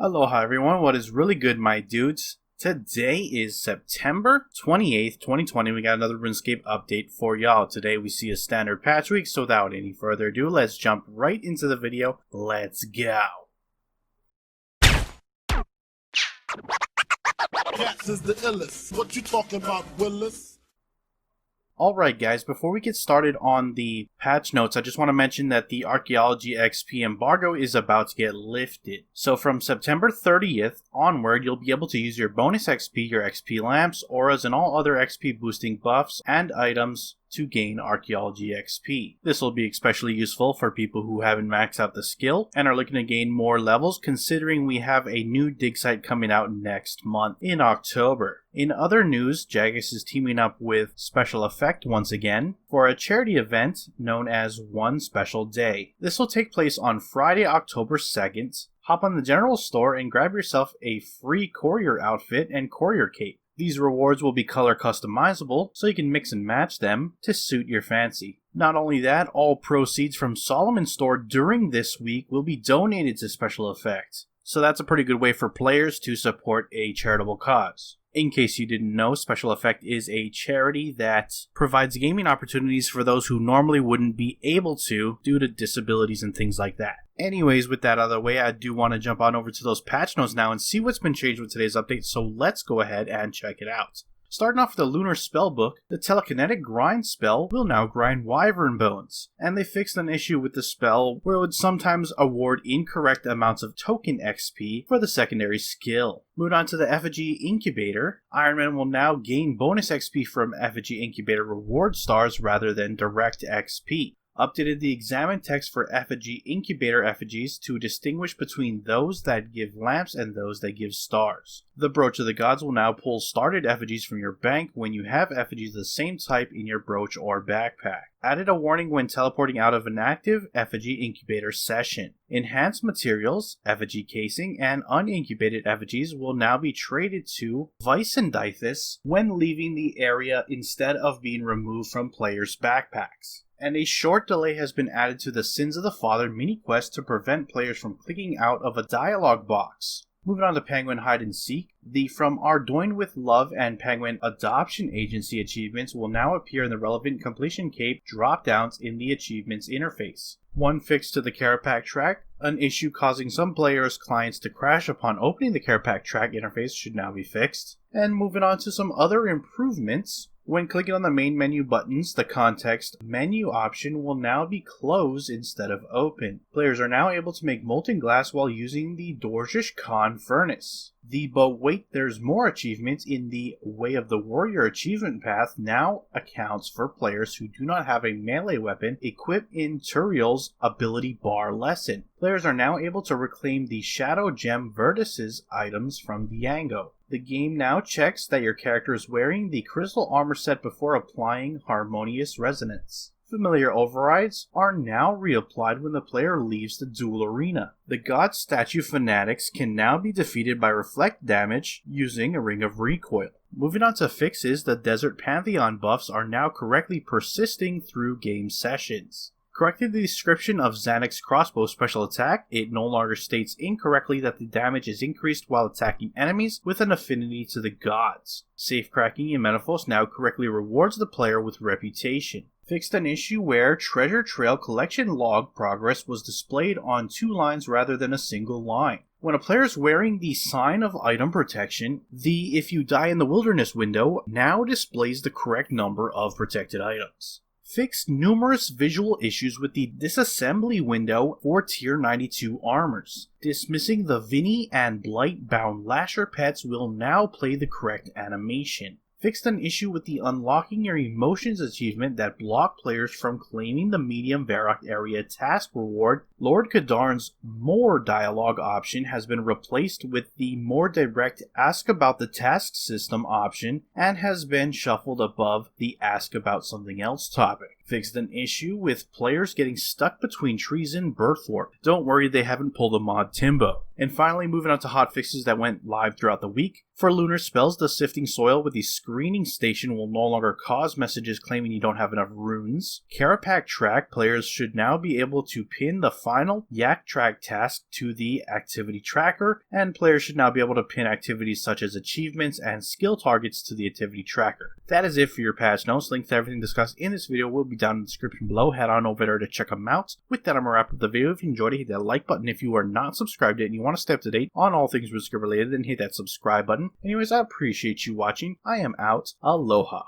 Aloha everyone, what is really good my dudes? Today is September 28th, 2020. We got another RuneScape update for y'all. Today we see a standard patch week, so without any further ado, let's jump right into the video. Let's go! Cats is the illest. What you talking about, Willis? Alright guys, before we get started on the patch notes, I just want to mention that the Archaeology XP Embargo is about to get lifted. So from September 30th onward, you'll be able to use your bonus XP, your XP lamps, auras, and all other XP boosting buffs and items to gain Archaeology XP. This will be especially useful for people who haven't maxed out the skill and are looking to gain more levels, considering we have a new dig site coming out next month in October. In other news, Jagex is teaming up with SpecialEffect once again for a charity event known as One Special Day. This will take place on Friday, October 2nd. Hop on the general store and grab yourself a free courier outfit and courier cape. These rewards will be color customizable, so you can mix and match them to suit your fancy. Not only that, all proceeds from Solomon's store during this week will be donated to SpecialEffect. So that's a pretty good way for players to support a charitable cause. In case you didn't know, SpecialEffect is a charity that provides gaming opportunities for those who normally wouldn't be able to due to disabilities and things like that. Anyways, with that out of the way, I do want to jump on over to those patch notes now and see what's been changed with today's update, so let's go ahead and check it out. Starting off with the Lunar Spellbook, the telekinetic grind spell will now grind wyvern bones, and they fixed an issue with the spell where it would sometimes award incorrect amounts of token XP for the secondary skill. Moving on to the Effigy Incubator, Iron Man will now gain bonus XP from Effigy Incubator reward stars rather than direct XP. Updated the examine text for Effigy Incubator effigies to distinguish between those that give lamps and those that give stars. The Brooch of the Gods will now pull started effigies from your bank when you have effigies of the same type in your brooch or backpack. Added a warning when teleporting out of an active Effigy Incubator session. Enhanced materials, effigy casing, and unincubated effigies will now be traded to Vicendithus when leaving the area instead of being removed from players' backpacks. And a short delay has been added to the Sins of the Father mini-quest to prevent players from clicking out of a dialogue box. Moving on to Penguin Hide and Seek, the From Ardoin with Love and Penguin Adoption Agency achievements will now appear in the relevant completion cape drop-downs in the achievements interface. One fix to the Carapac track, an issue causing some players' clients to crash upon opening the Carapac track interface should now be fixed. And moving on to some other improvements, when clicking on the main menu buttons, the context menu option will now be closed instead of open. Players are now able to make molten glass while using the Dorjish Khan furnace. But wait, there's more achievements in the Way of the Warrior achievement path now accounts for players who do not have a melee weapon equipped in Turiel's ability bar lesson. Players are now able to reclaim the Shadow Gem Vertices items from Diango. The game now checks that your character is wearing the crystal armor set before applying Harmonious Resonance. Familiar overrides are now reapplied when the player leaves the duel arena. The God Statue Fanatics can now be defeated by reflect damage using a Ring of Recoil. Moving on to fixes, the Desert Pantheon buffs are now correctly persisting through game sessions. Corrected the description of Xanax's crossbow special attack, it no longer states incorrectly that the damage is increased while attacking enemies with an affinity to the gods. Safecracking in Metaphos now correctly rewards the player with reputation. Fixed an issue where Treasure Trail collection log progress was displayed on 2 lines rather than a single line. When a player is wearing the Sign of Item Protection, the If You Die in the Wilderness window now displays the correct number of protected items. Fixed numerous visual issues with the disassembly window for Tier 92 armors. Dismissing the Vinny and Blight-bound Lasher pets will now play the correct animation. Fixed an issue with the Unlocking Your Emotions achievement that blocked players from claiming the Medium Varrock area task reward. Lord Kadarn's More dialogue option has been replaced with the more direct Ask About the Task system option and has been shuffled above the Ask About Something Else topic. Fixed an issue with players getting stuck between trees in Birthwarp. Don't worry, they haven't pulled the mod Timbo. And finally, moving on to hotfixes that went live throughout the week. For lunar spells, the sifting soil with the screening station will no longer cause messages claiming you don't have enough runes. Carapac track players should now be able to pin the final Yak track task to the activity tracker, and players should now be able to pin activities such as achievements and skill targets to the activity tracker. That is it for your patch notes. Links to everything discussed in this video will be down in the description below. Head on over there to check them out. With that, I'm going to wrap up the video. If you enjoyed it, hit that like button. If you are not subscribed yet and you want to stay up to date on all things RuneScape related, then hit that subscribe button. Anyways, I appreciate you watching. I am out. Aloha.